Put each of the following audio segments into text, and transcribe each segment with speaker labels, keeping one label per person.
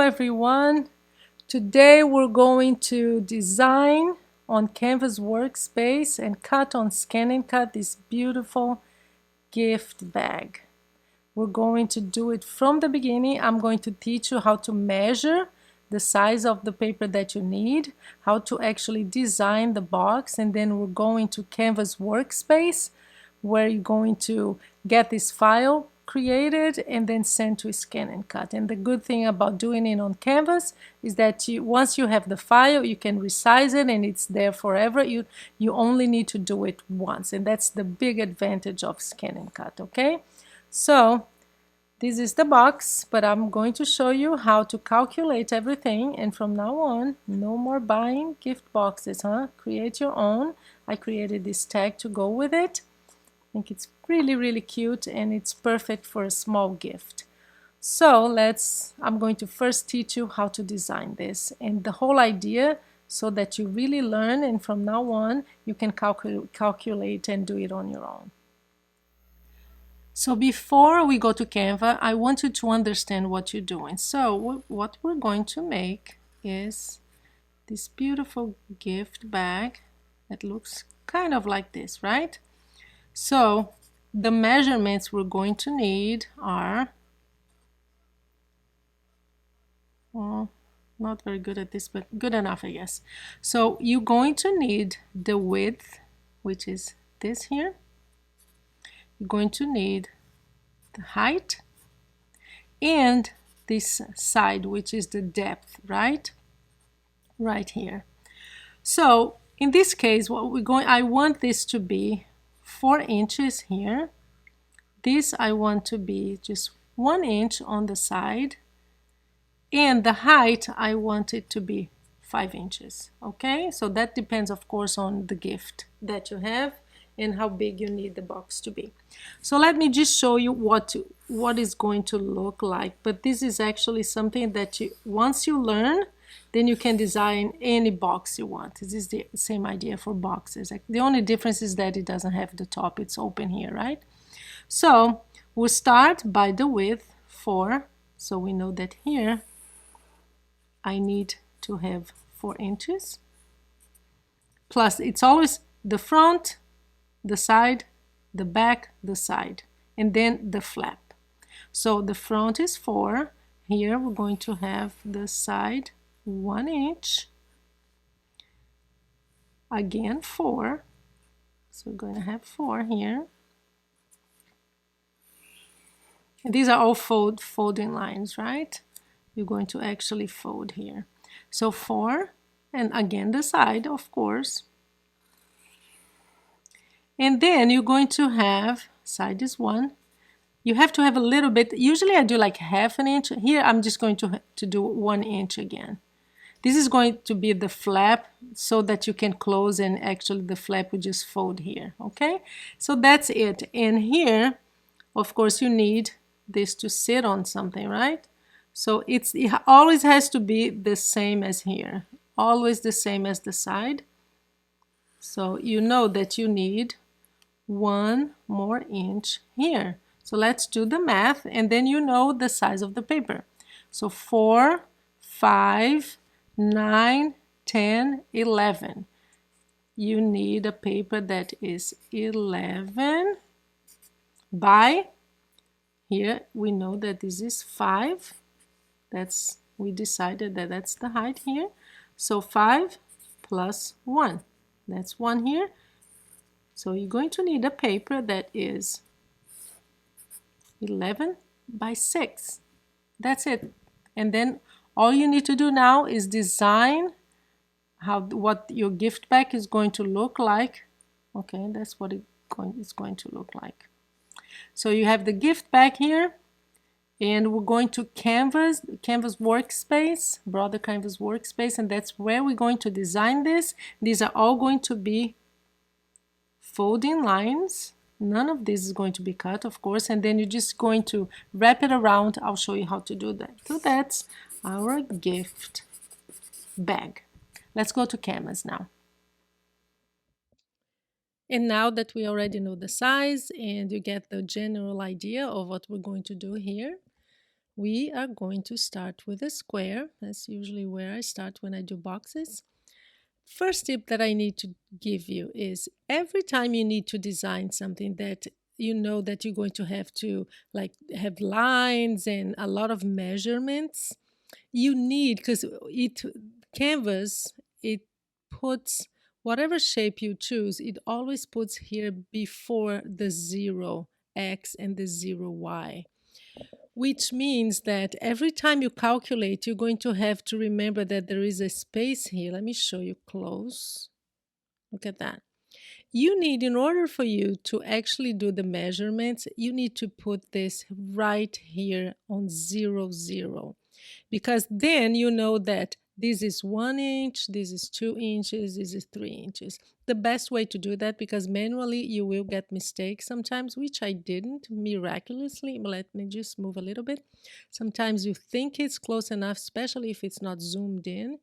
Speaker 1: everyone. Today we're going to design on Canvas Workspace and cut on ScanNCut this beautiful gift bag. We're going to do it from the beginning. I'm going to teach you how to measure the size of the paper that you need, how to actually design the box, and then we're going to Canvas Workspace where you're going to get this file created and then sent to ScanNCut. And the good thing about doing it on Canvas is that once you have the file, you can resize it and it's there forever. You only need to do it once, and that's the big advantage of ScanNCut. Okay, so this is the box, but I'm going to show you how to calculate everything, and from now on, no more buying gift boxes, Create your own. I created this tag to go with it. I think it's really cute and it's perfect for a small gift. So I'm going to first teach you how to design this, and the whole idea so that you really learn, and from now on you can calculate and do it on your own. So before we go to Canva, I want you to understand what you're doing. So what we're going to make is this beautiful gift bag that looks kind of like this, right? So the measurements we're going to need are, well, not very good at this, but good enough, I guess. So you're going to need the width, which is this here. You're going to need the height and this side, which is the depth, right here. So in this case, I want this to be 4 inches here. This I want to be just 1 inch on the side, and the height I want it to be 5 inches. Okay, so that depends of course on the gift that you have and how big you need the box to be. So let me just show you what is going to look like. But this is actually something that once you learn, then you can design any box you want. This is the same idea for boxes. The only difference is that it doesn't have the top, it's open here, right? So we'll start by the width 4. So we know that here I need to have 4 inches. Plus it's always the front, the side, the back, the side, and then the flap. So the front is 4. Here we're going to have the side 1 inch. Again 4. So we're going to have 4 here. And these are all folding lines, right? You're going to actually fold here. So 4, and again the side, of course. And then you're going to have, side is 1. You have to have a little bit, usually I do like ½ an inch. Here I'm just going to do 1 inch again. This is going to be the flap so that you can close, and actually the flap will just fold here, okay? So that's it. And here, of course, you need this to sit on something, right? So it always has to be the same as here, always the same as the side. So you know that you need 1 more inch here. So let's do the math, and then you know the size of the paper. So 4, 5, 9, 10, 11. You need a paper that is 11 by, here we know that this is 5. We decided that that's the height here. So 5 plus 1. That's 1 here. So you're going to need a paper that is 11 by 6. That's it. And then all you need to do now is design what your gift bag is going to look like. Okay, that's what it's going to look like. So you have the gift bag here, and we're going to Canvas Workspace, Brother Canvas Workspace, and that's where we're going to design this. These are all going to be folding lines. None of this is going to be cut, of course, and then you're just going to wrap it around. I'll show you how to do that. So that's our gift bag. Let's go to Canvas now. And now that we already know the size and you get the general idea of what we're going to do here, we are going to start with a square. That's usually where I start when I do boxes. First tip that I need to give you is every time you need to design something that you know that you're going to have to like have lines and a lot of measurements, you need, because it canvas, it puts whatever shape you choose, it always puts here before the 0x and the 0y, which means that every time you calculate, you're going to have to remember that there is a space here. Let me show you close. Look at that. You need, in order for you to actually do the measurements, you need to put this right here on 0, 0, because then you know that this is 1 inch, this is 2 inches, this is 3 inches. The best way to do that, because manually you will get mistakes sometimes, which I didn't miraculously. Let me just move a little bit. Sometimes you think it's close enough, especially if it's not zoomed in.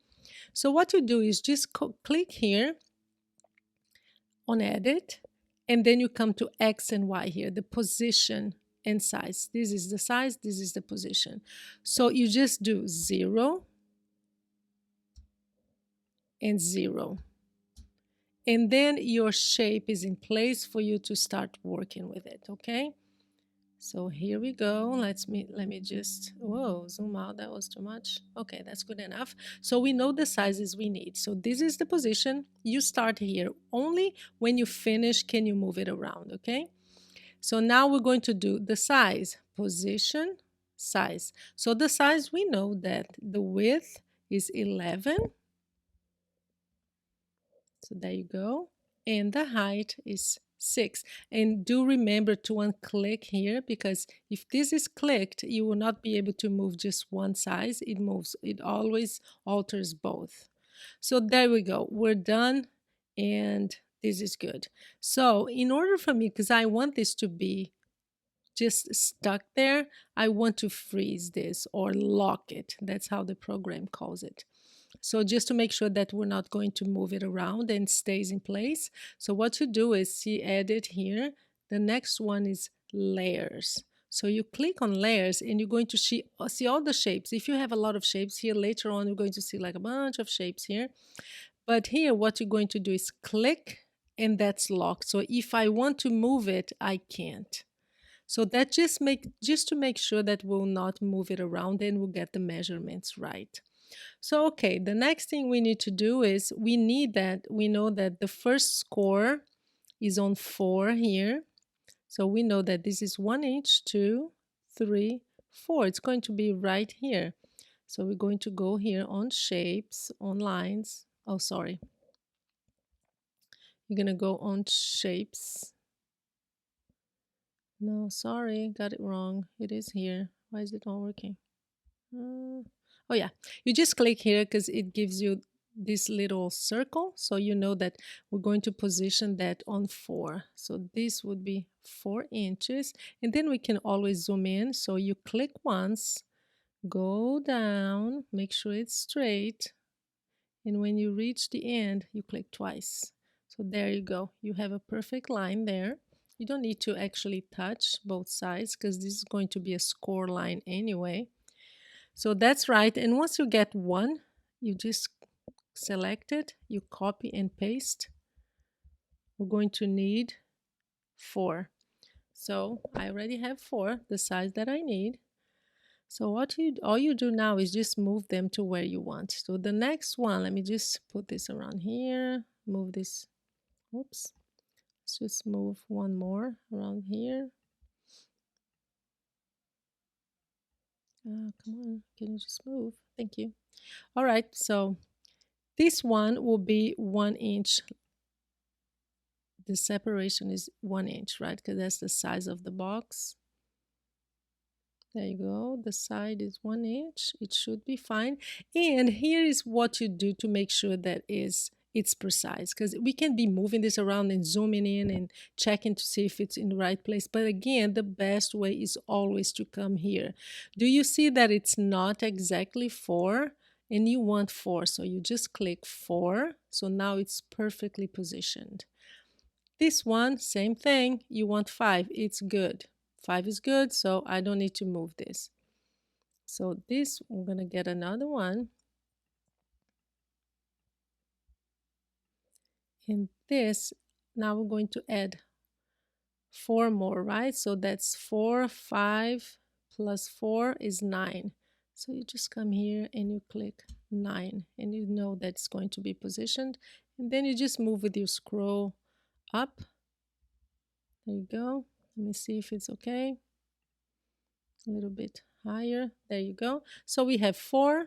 Speaker 1: So what you do is just click here on edit, and then you come to X and Y here, the position and size. This is the size, this is the position. So you just do 0 and 0. And then your shape is in place for you to start working with it, okay? So here we go. Let me just, whoa, zoom out. That was too much. Okay, that's good enough. So we know the sizes we need. So this is the position. You start here. Only when you finish can you move it around, okay? So now we're going to do the size, position, size. So the size, we know that the width is 11. So there you go. And the height is 6. And do remember to unclick here, because if this is clicked, you will not be able to move just one size. It moves, it always alters both. So there we go. We're done. And this is good. So in order for me, because I want this to be just stuck there, I want to freeze this or lock it. That's how the program calls it. So just to make sure that we're not going to move it around and stays in place. So what you do is see edit here. The next one is layers. So you click on layers and you're going to see all the shapes. If you have a lot of shapes here, later on you're going to see like a bunch of shapes here. But here what you're going to do is click, and that's locked. So if I want to move it, I can't. So that just to make sure that we'll not move it around and we'll get the measurements right. So, okay, the next thing we need to do is we know that the first score is on 4 here. So we know that this is 1 inch, 2, 3, 4. It's going to be right here. So we're going to go here on shapes, on lines. Oh, sorry. You're going to go on shapes. No, sorry, got it wrong. It is here. Why is it not working? Oh yeah, you just click here because it gives you this little circle, so you know that we're going to position that on 4. So this would be 4 inches, and then we can always zoom in. So you click once, go down, make sure it's straight, and when you reach the end, you click twice. So there you go. You have a perfect line there. You don't need to actually touch both sides because this is going to be a score line anyway. So that's right. And once you get 1, you just select it, you copy and paste. We're going to need 4. So I already have 4, the size that I need. So all you do now is just move them to where you want. So the next one, let me just put this around here, move this, oops. Let's just move one more around here. Come on, can you just move? Thank you. All right, so this one will be 1 inch. The separation is 1 inch, right? Because that's the size of the box. There you go. The side is 1 inch. It should be fine. And here is what you do to make sure that it's precise, because we can be moving this around and zooming in and checking to see if it's in the right place. But again, the best way is always to come here. Do you see that it's not exactly 4? And you want 4, so you just click 4. So now it's perfectly positioned. This one, same thing. You want 5. It's good. 5 is good, so I don't need to move this. So this, we're gonna get another one. And this, now we're going to add 4 more, right? So that's 4, 5 plus 4 is 9. So you just come here and you click 9 and you know that's going to be positioned. And then you just move with your scroll up. There you go. Let me see if it's okay. A little bit higher. There you go. So we have 4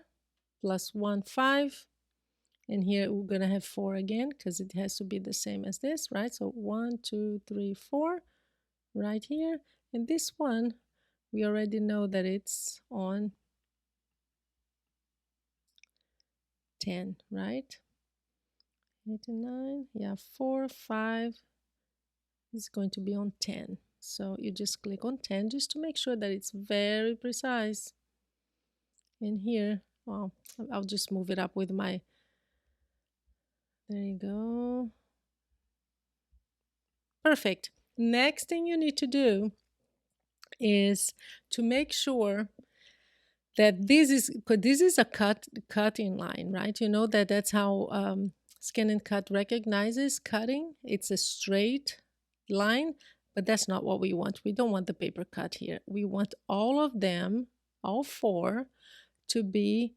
Speaker 1: plus 1, 5. And here we're going to have 4 again because it has to be the same as this, right? So 1, 2, 3, 4 right here. And this one, we already know that it's on 10, right? 8 and 9. Yeah, 4, 5 is going to be on 10. So you just click on 10 just to make sure that it's very precise. And here, well, I'll just move it up with my, there you go. Perfect. Next thing you need to do is to make sure that this is a cutting line, right? You know that's how ScanNCut recognizes cutting. It's a straight line, but that's not what we want. We don't want the paper cut here. We want all of them, all 4, to be,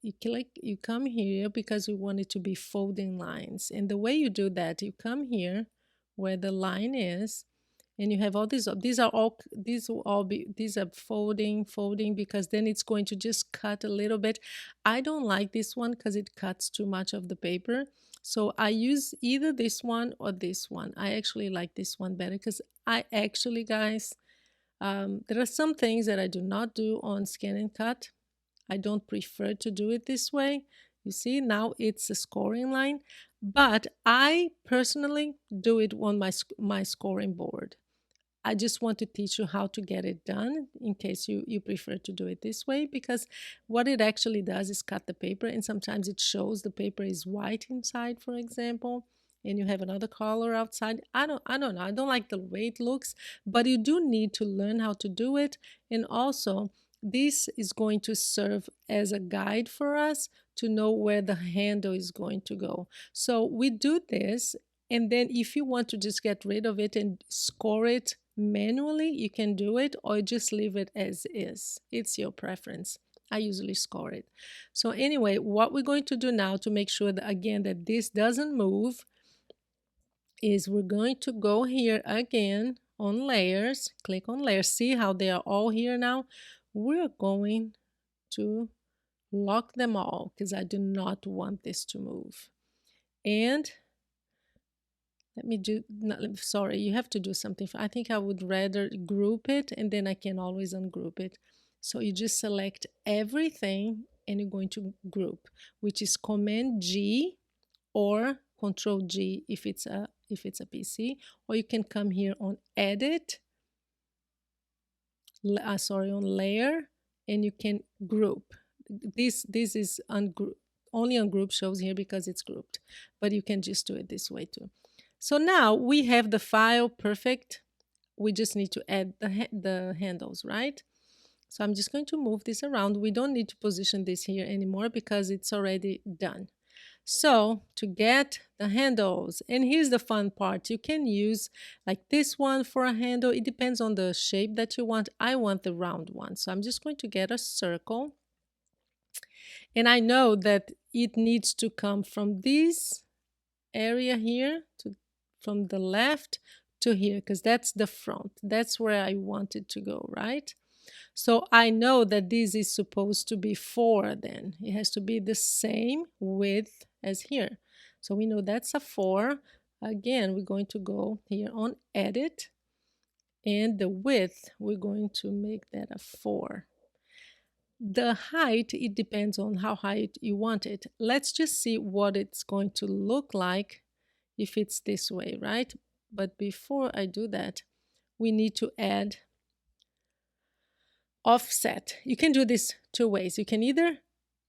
Speaker 1: you come here because we want it to be folding lines. And the way you do that, you come here where the line is, and you have all these are folding because then it's going to just cut a little bit. I don't like this one because it cuts too much of the paper, so I use either this one or this one. I actually like this one better because I actually, guys, there are some things that I do not do on ScanNCut. I don't prefer to do it this way. You see, now it's a scoring line, but I personally do it on my scoring board. I just want to teach you how to get it done in case you prefer to do it this way, because what it actually does is cut the paper, and sometimes it shows the paper is white inside, for example, and you have another color outside. I don't know. I don't like the way it looks, but you do need to learn how to do it. And also, this is going to serve as a guide for us to know where the handle is going to go. So we do this, and then if you want to just get rid of it and score it manually, you can do it, or just leave it as is. It's your preference. I usually score it. So anyway, what we're going to do now to make sure that, again, that this doesn't move is we're going to go here again on layers, click on layers, see how they are all here now. We're going to lock them all because I do not want this to move. And let me do, no, sorry, you have to do something. I think I would rather group it, and then I can always ungroup it. So you just select everything and you're going to group, which is Command G or Control G if it's a PC, or you can come here on Edit, on Layer, and you can group. This is only ungroup shows here because it's grouped, but you can just do it this way too. So now we have the file perfect. We just need to add the handles, right? So I'm just going to move this around. We don't need to position this here anymore because it's already done. So to get the handles, and here's the fun part, you can use like this one for a handle. It depends on the shape that you want. I want the round one. So I'm just going to get a circle. And I know that it needs to come from this area here from the left to here, because that's the front. That's where I want it to go, right? So I know that this is supposed to be 4 then. It has to be the same width as here. So we know that's a 4. Again, we're going to go here on Edit, and the width, we're going to make that a 4. The height, it depends on how high you want it. Let's just see what it's going to look like if it's this way, right? But before I do that, we need to add offset. You can do this 2 ways. You can either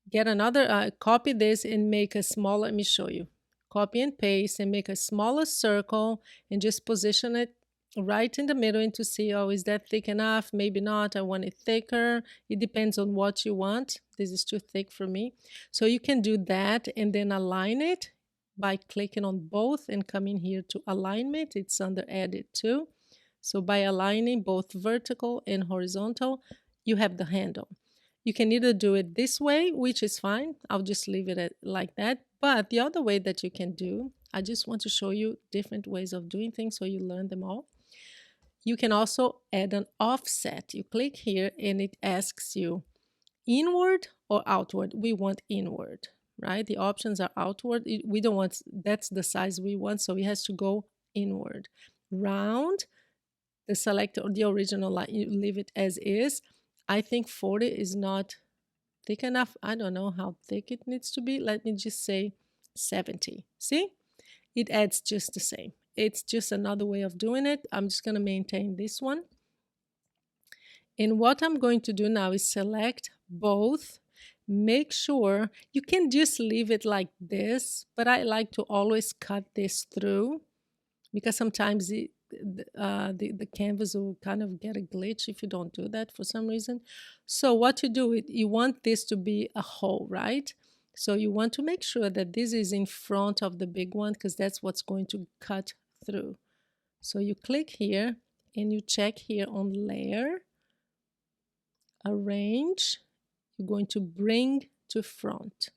Speaker 1: get another, copy this and make a smaller, let me show you. Copy and paste and make a smaller circle and just position it right in the middle and to see, oh, is that thick enough? Maybe not. I want it thicker. It depends on what you want. This is too thick for me. So you can do that and then align it by clicking on both and coming here to alignment. It's under edit too. So by aligning both vertical and horizontal, you have the handle. You can either do it this way, which is fine. I'll just leave it like that. But the other way that you can do, I just want to show you different ways of doing things so you learn them all. You can also add an offset. You click here and it asks you inward or outward. We want inward, right? The options are outward. We don't want, that's the size we want, so it has to go inward. Round, the selector or the original line, you leave it as is. I think 40 is not thick enough. I don't know how thick it needs to be. Let me just say 70. See? It adds just the same. It's just another way of doing it. I'm just going to maintain this one. And what I'm going to do now is select both. Make sure you can just leave it like this, but I like to always cut this through because sometimes the canvas will kind of get a glitch if you don't do that for some reason. So what you do, you want this to be a hole, right? So you want to make sure that this is in front of the big one because that's what's going to cut through. So you click here and you check here on layer, arrange, you're going to bring to front.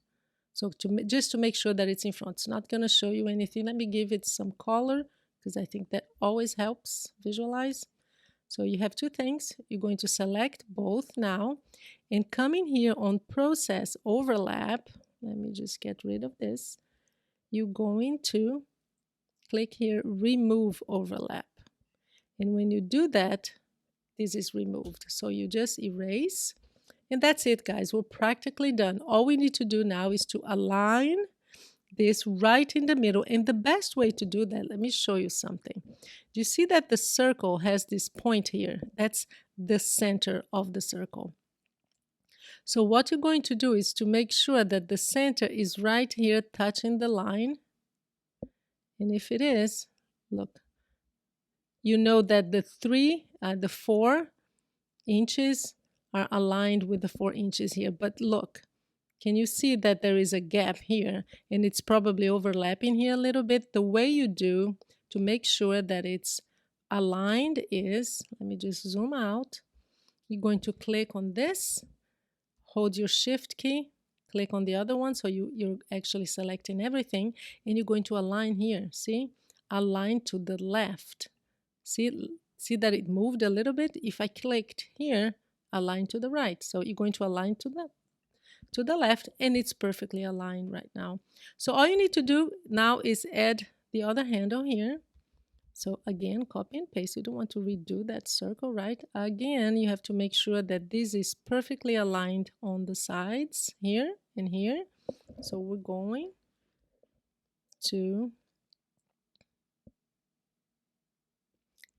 Speaker 1: So just to make sure that it's in front. It's not going to show you anything. Let me give it some color because I think that always helps visualize. So you have two things. You're going to select both now and come in here on process overlap. Let me just get rid of this. You're going to click here, remove overlap. And when you do that, this is removed. So you just erase. And that's it, guys. We're practically done. All we need to do now is to align this right in the middle. And the best way to do that, let me show you something. Do you see that the circle has this point here? That's the center of the circle. So what you're going to do is to make sure that the center is right here touching the line. And if it is, look, you know that the 4 inches are aligned with the 4 inches here. But look, can you see that there is a gap here and it's probably overlapping here a little bit? The way you do to make sure that it's aligned is, let me just zoom out. You're going to click on this, hold your shift key, click on the other one, so you're actually selecting everything, and you're going to align here. See? Align to the left. See that it moved a little bit? If I clicked here, align to the right. So you're going to align to the left, and it's perfectly aligned right now. So all you need to do now is add the other handle here. So again, copy and paste. You don't want to redo that circle, right? Again, you have to make sure that this is perfectly aligned on the sides here and here. So we're going to,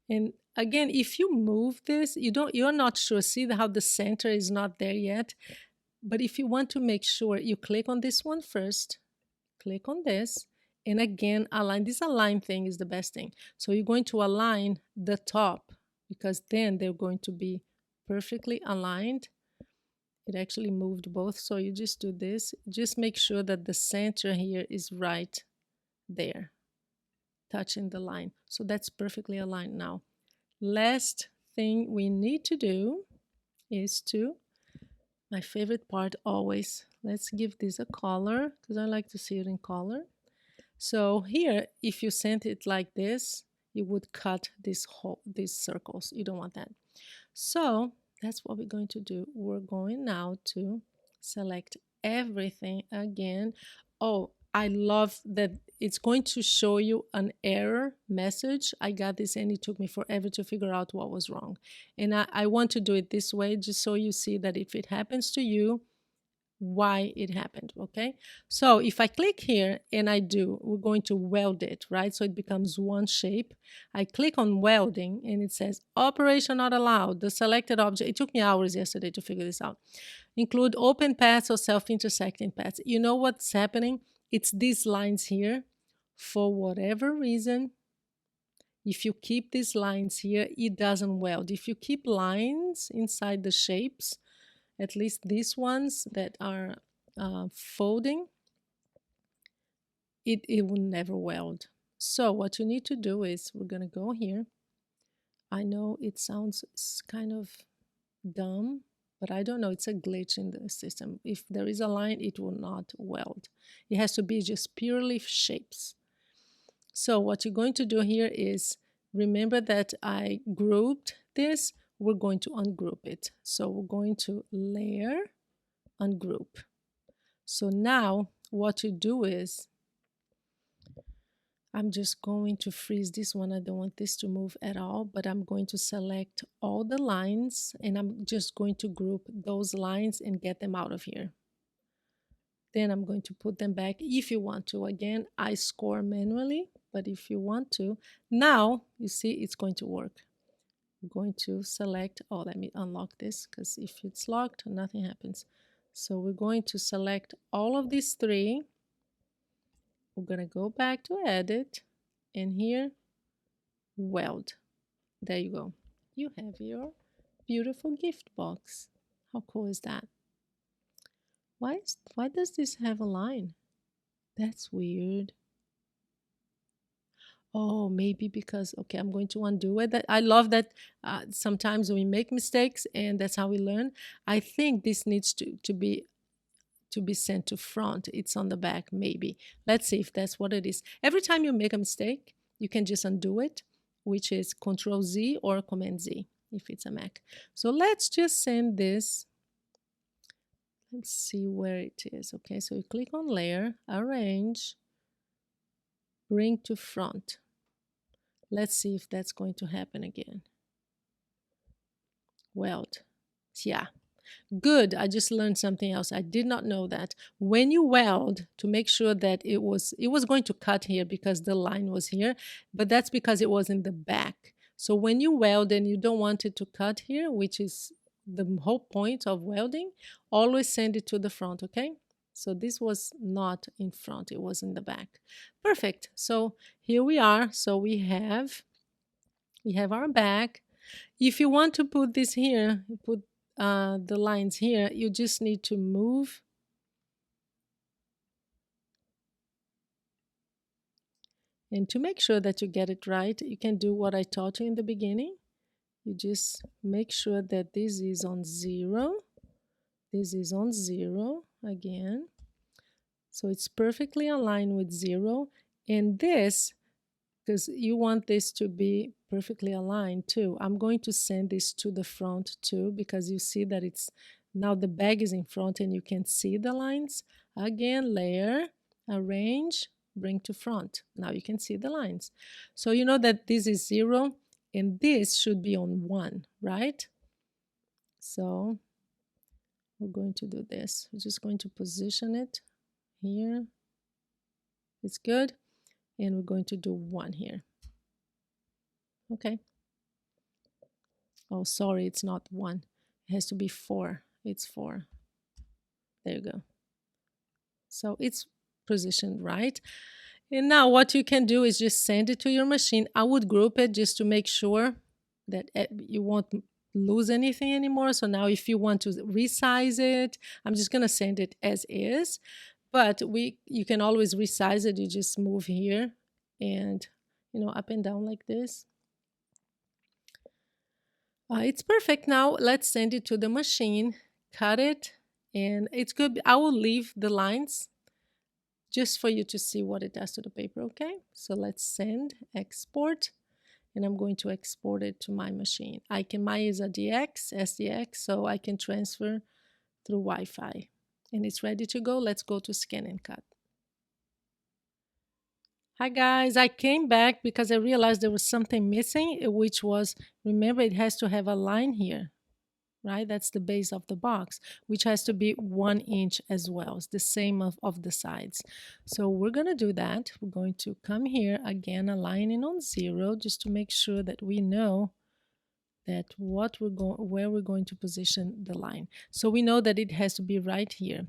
Speaker 1: and again, if you move this, you're not sure. See how the center is not there yet? But if you want to make sure, you click on this one first, click on this, and again, align. This align thing is the best thing. So you're going to align the top because then they're going to be perfectly aligned. It actually moved both. So you just do this. Just make sure that the center here is right there, touching the line. So that's perfectly aligned now. Last thing we need to do is to, my favorite part always, let's give this a color because I like to see it in color. So here, if you sent it like this, you would cut these circles. You don't want that. So that's what we're going to do. We're going now to select everything again. Oh, I love that it's going to show you an error message. I got this and it took me forever to figure out what was wrong. And I want to do it this way just so you see that if it happens to you, why it happened. Okay, so if I click here and we're going to weld it, right? So it becomes one shape. I click on welding and it says operation not allowed. The selected object, it took me hours yesterday to figure this out. Include open paths or self-intersecting paths. You know what's happening? It's these lines here. For whatever reason, If you keep these lines here, it doesn't weld. If you keep lines inside the shapes, at least these ones that are folding, it will never weld. So what you need to do is, we're going to go here. I know it sounds kind of dumb, but I don't know, it's a glitch in the system. If there is a line, it will not weld. It has to be just purely shapes. So what you're going to do here is, remember that I grouped this, we're going to ungroup it. So we're going to layer, ungroup. So now what you do is, I'm just going to freeze this one. I don't want this to move at all, but I'm going to select all the lines and I'm just going to group those lines and get them out of here. Then I'm going to put them back if you want to. Again, I score manually, but if you want to, now you see it's going to work. I'm going to select, oh, let me unlock this, because if it's locked, nothing happens. So we're going to select all of these three. We're going to go back to edit, and here, weld. There you go. You have your beautiful gift box. How cool is that? Why does this have a line? That's weird. Oh, maybe because, okay, I'm going to undo it. I love that sometimes we make mistakes and that's how we learn. I think this needs to be sent to front. It's on the back, maybe. Let's see if that's what it is. Every time you make a mistake, you can just undo it, which is Control Z or Command Z if it's a Mac. So let's just send this. Let's see where it is. Okay, so you click on Layer, Arrange, Bring to Front. Let's see if that's going to happen again. Weld. Yeah. Good. I just learned something else. I did not know that. When you weld, to make sure that it was going to cut here because the line was here, but that's because it was in the back. So when you weld and you don't want it to cut here, which is the whole point of welding, always send it to the front, okay? So this was not in front, it was in the back. Perfect. So here we are. So we have our back. If you want to put this here, you put the lines here, you just need to move and to make sure that you get it right, you can do what I taught you in the beginning. You just make sure that this is on 0. This is on 0 again. So it's perfectly aligned with 0. And this, because you want this to be perfectly aligned too, I'm going to send this to the front too, because you see that it's now the bag is in front and you can see the lines. Again, layer, arrange, bring to front. Now you can see the lines. So you know that this is 0 and this should be on 1, right? So we're going to do this. We're just going to position it here. It's good. And we're going to do 1 here. Okay. Oh, sorry, it's not 1. It has to be 4. It's 4. There you go. So it's positioned right. And now what you can do is just send it to your machine. I would group it just to make sure that you won't lose anything anymore. So now if you want to resize it, I'm just going to send it as is. But you can always resize it. You just move here and, you know, up and down like this. It's perfect. Now let's send it to the machine, cut it, and it's good. I will leave the lines just for you to see what it does to the paper, okay? So let's send, export, and I'm going to export it to my machine. Mine is a SDX, so I can transfer through Wi-Fi. And it's ready to go. Let's go to ScanNCut. Hi guys, I came back because I realized there was something missing, which was, remember, it has to have a line here, right? That's the base of the box, which has to be 1 inch as well. It's the same of the sides. So we're going to do that. We're going to come here again, aligning on 0, just to make sure that we know that where we're going to position the line. So we know that it has to be right here.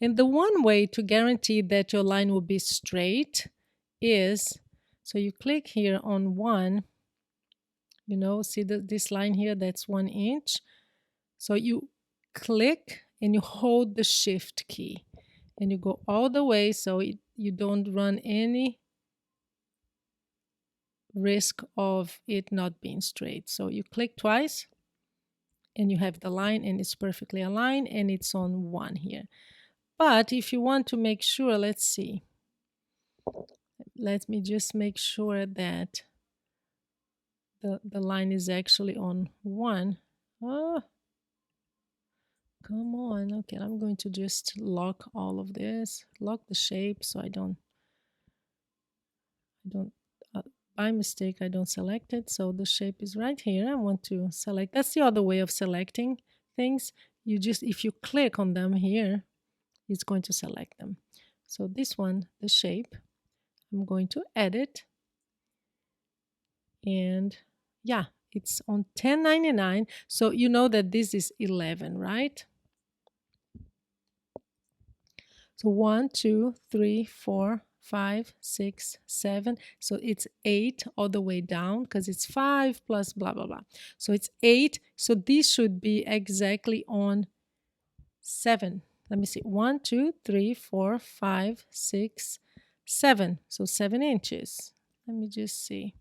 Speaker 1: And the one way to guarantee that your line will be straight is, so you click here on 1, You know, see this line here, that's 1 inch. So you click and you hold the shift key and you go all the way so you don't run any risk of it not being straight. So you click twice and you have the line and it's perfectly aligned and it's on 1 here. But if you want to make sure, let's see. Let me just make sure that the line is actually on 1. Oh, come on. Okay, I'm going to just lock all of this, lock the shape so I don't by mistake I don't select it. So the shape is right here. I want to select. That's the other way of selecting things. You just, if you click on them here, it's going to select them. So this one, the shape, I'm going to edit, and yeah, it's on 10.99. So you know that this is 11, right? So 1, 2, 3, 4, 5, 6, 7. So it's 8 all the way down because it's 5 plus blah, blah, blah. So it's 8. So this should be exactly on 7. Let me see. 1, 2, 3, 4, 5, 6, 7. So 7 inches. Let me just see.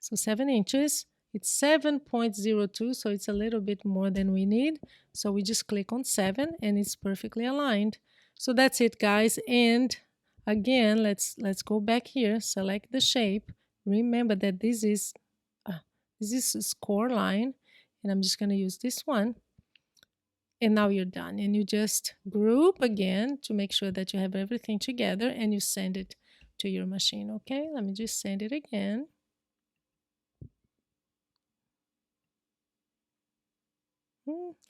Speaker 1: So 7 inches. It's 7.02, so it's a little bit more than we need. So we just click on 7 and it's perfectly aligned. So that's it, guys. And again, let's go back here, select the shape. Remember that this is a score line, and I'm just going to use this one. And now you're done. And you just group again to make sure that you have everything together, and you send it to your machine. Okay, let me just send it again.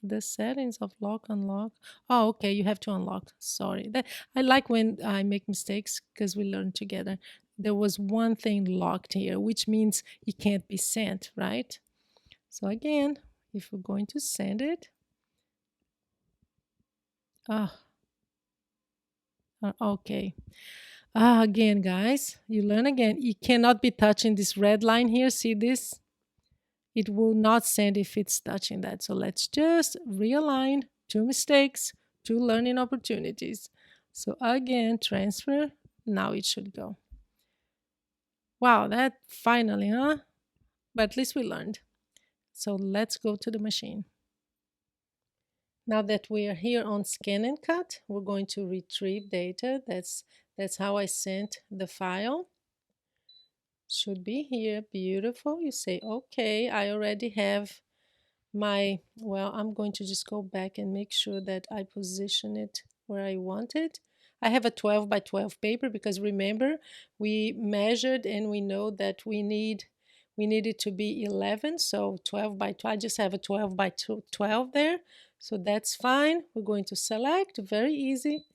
Speaker 1: The settings of lock, unlock. Oh, okay, you have to unlock. Sorry. I like when I make mistakes because we learn together. There was one thing locked here, which means it can't be sent, right? So again, if we're going to send it, okay. Again, guys, you learn again. You cannot be touching this red line here. See this? It will not send if it's touching that. So let's just realign. 2 mistakes, 2 learning opportunities. So again, transfer. Now it should go. Wow, that finally, huh? But at least we learned. So let's go to the machine. Now that we are here on ScanNCut, we're going to retrieve data. That's how I sent the file. Should be here. Beautiful. You say, okay, I already have my, well, I'm going to just go back and make sure that I position it where I want it. I have a 12 by 12 paper because remember, we measured and we know that we need it to be 11. So 12 by 12, I just have a 12 by 12 there. So that's fine. We're going to select, very easy,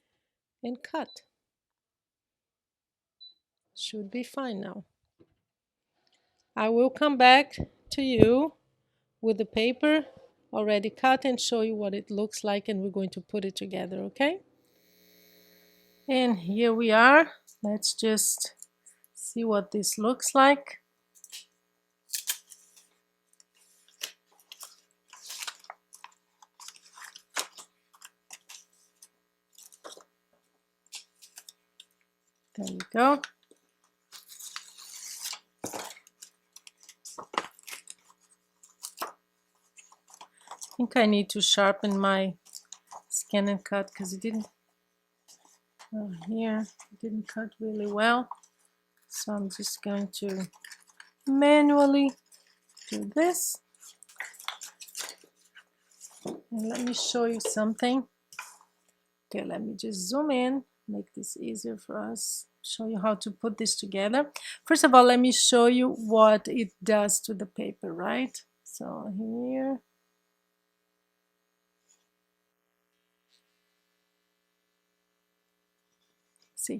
Speaker 1: and cut. Should be fine now. I will come back to you with the paper already cut and show you what it looks like, and we're going to put it together, okay? And here we are. Let's just see what this looks like. There you go. I think I need to sharpen my ScanNCut because it didn't, here, it didn't cut really well. So I'm just going to manually do this. And let me show you something. Okay, let me just zoom in, make this easier for us, show you how to put this together. First of all, let me show you what it does to the paper, right? So here, see,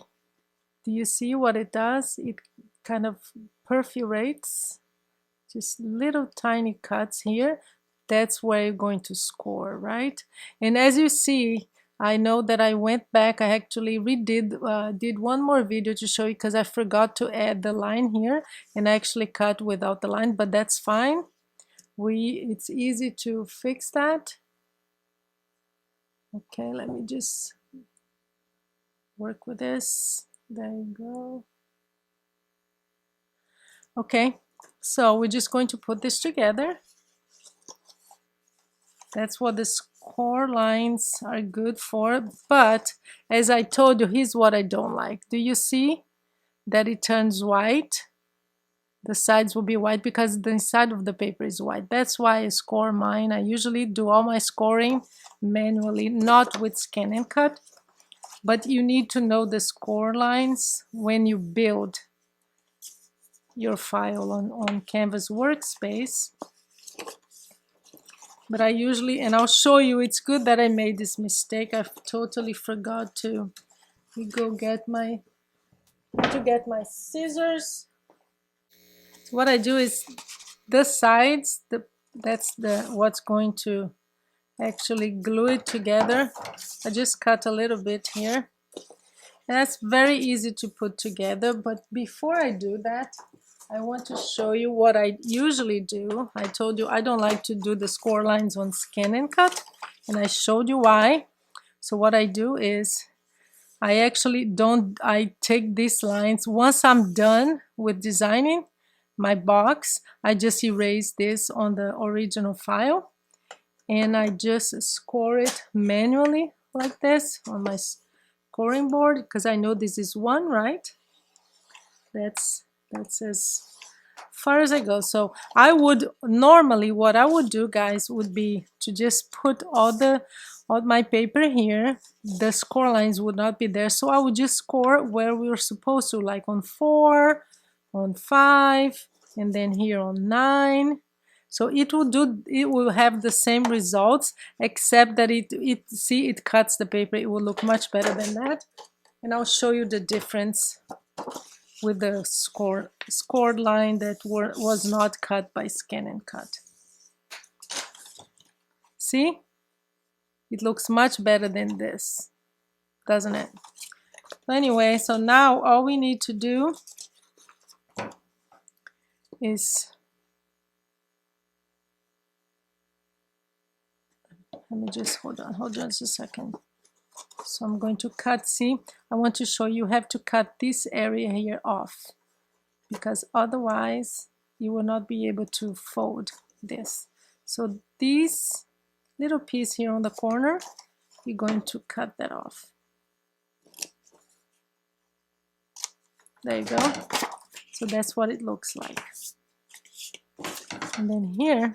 Speaker 1: do you see what it does? It kind of perforates, just little tiny cuts here. That's where you're going to score, right? And as you see, I know that I went back, I actually did one more video to show you because I forgot to add the line here, and I actually cut without the line, but that's fine. It's easy to fix that. Okay, let me just work with this. There you go. Okay, so we're just going to put this together. That's what the score lines are good for. But as I told you, here's what I don't like. Do you see that it turns white? The sides will be white because the inside of the paper is white. That's why I score mine. I usually do all my scoring manually, not with ScanNCut. But you need to know the score lines when you build your file on Canvas Workspace. But I usually, and I'll show you, it's good that I made this mistake. I totally forgot to get my scissors. What I do is the sides, that's what's going to actually glue it together. I just cut a little bit here. And that's very easy to put together, but before I do that, I want to show you what I usually do. I told you I don't like to do the score lines on ScanNCut, and I showed you why. So what I do is I take these lines. Once I'm done with designing my box, I just erase this on the original file, and I just score it manually like this on my scoring board, because I know this is one, right? That's as far as I go. So I would normally, what I would do, guys, would be to just put all my paper here. The score lines would not be there, so I would just score where we were supposed to, like on 4, on 5, and then here on 9. So it will have the same results, except that it cuts the paper. It will look much better than that, and I'll show you the difference with the scored line that was not cut by ScanNCut. See? It looks much better than this, doesn't it? Anyway, so now all we need to do is, let me just hold on just a second. So I'm going to cut, see, I want to show you have to cut this area here off, because otherwise you will not be able to fold this. So this little piece here on the corner, you're going to cut that off. There you go. So that's what it looks like. And then here,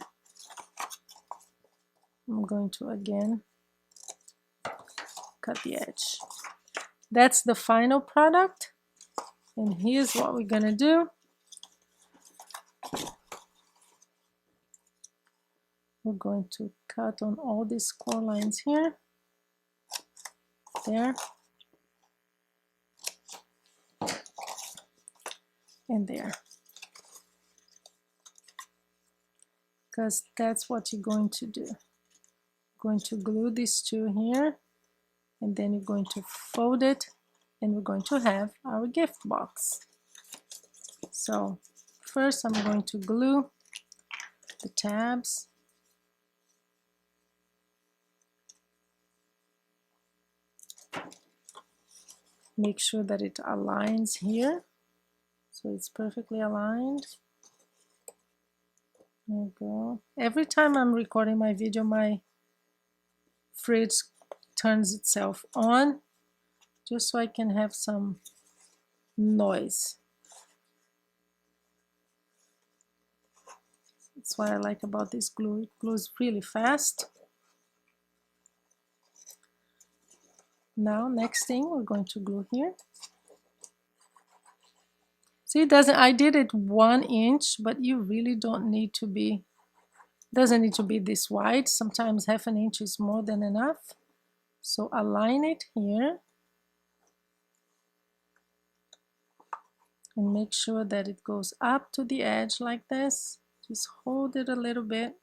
Speaker 1: I'm going to again cut the edge. That's the final product. And here's what we're gonna do. We're going to cut on all these score lines here, there, and there. Because that's what you're going to do. You're going to glue these two here, and then you're going to fold it, and we're going to have our gift box. So first I'm going to glue the tabs. Make sure that it aligns here, so it's perfectly aligned. There you go. Every time I'm recording my video, my fridge turns itself on, just so I can have some noise. That's what I like about this glue. It glues really fast. Now, next thing, we're going to glue here. See, it doesn't, I did it 1 inch, but you really don't need to be, doesn't need to be this wide. Sometimes ½ an inch is more than enough. So align it here. And make sure that it goes up to the edge like this. Just hold it a little bit.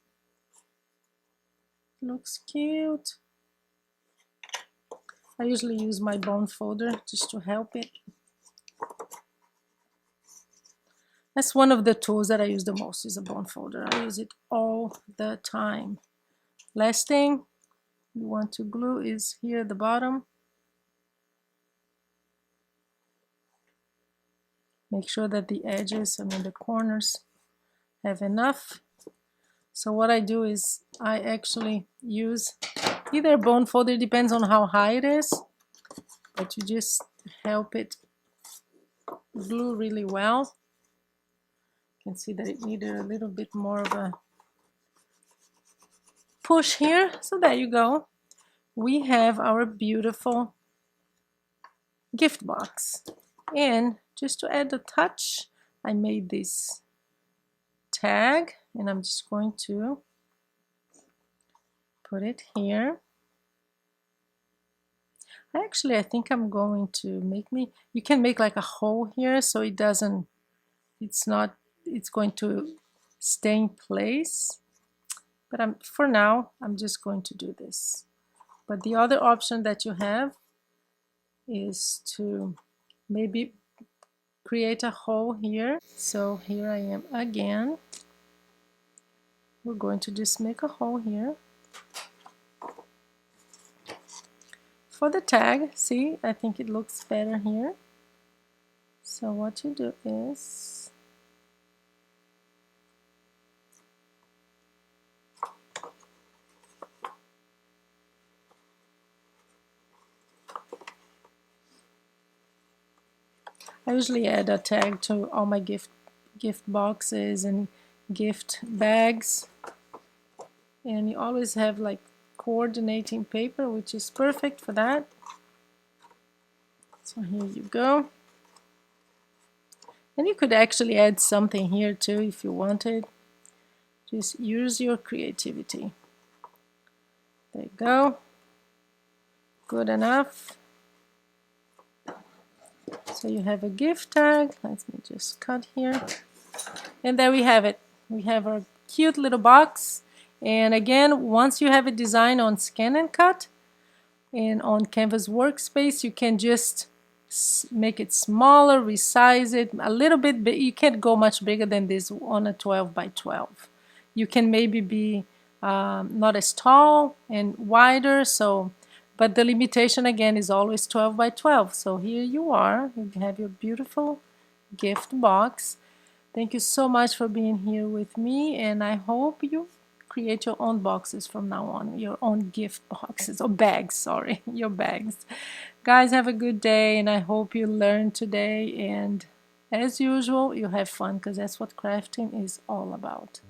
Speaker 1: Looks cute. I usually use my bone folder just to help it. That's one of the tools that I use the most, is a bone folder. I use it all the time. Last thing you want to glue is here at the bottom. Make sure that the edges, the corners, have enough. So what I do is I actually use either bone folder, depends on how high it is, but you just help it glue really well. You can see that it needed a little bit more of a push here. So there you go. We have our beautiful gift box. And just to add a touch, I made this tag, and I'm just going to put it here. Actually, I think I'm going to you can make like a hole here so it doesn't, it's going to stay in place. But for now, I'm just going to do this. But the other option that you have is to maybe create a hole here. So here I am again. We're going to just make a hole here. For the tag, see, I think it looks better here. So what you do is I usually add a tag to all my gift boxes and gift bags. And you always have like coordinating paper, which is perfect for that. So here you go. And you could actually add something here too if you wanted. Just use your creativity. There you go. Good enough. So you have a gift tag. Let me just cut here. And there we have it. We have our cute little box. And again, once you have a design on ScanNCut and on Canvas Workspace, you can just make it smaller, resize it a little bit, but you can't go much bigger than this on a 12 by 12. You can maybe be not as tall and wider, but the limitation again is always 12 by 12. So here you are, you have your beautiful gift box. Thank you so much for being here with me, and I hope you create your own boxes from now on, your own gift boxes, or bags, sorry, your bags. Guys, have a good day, and I hope you learned today, and as usual, you have fun, because that's what crafting is all about.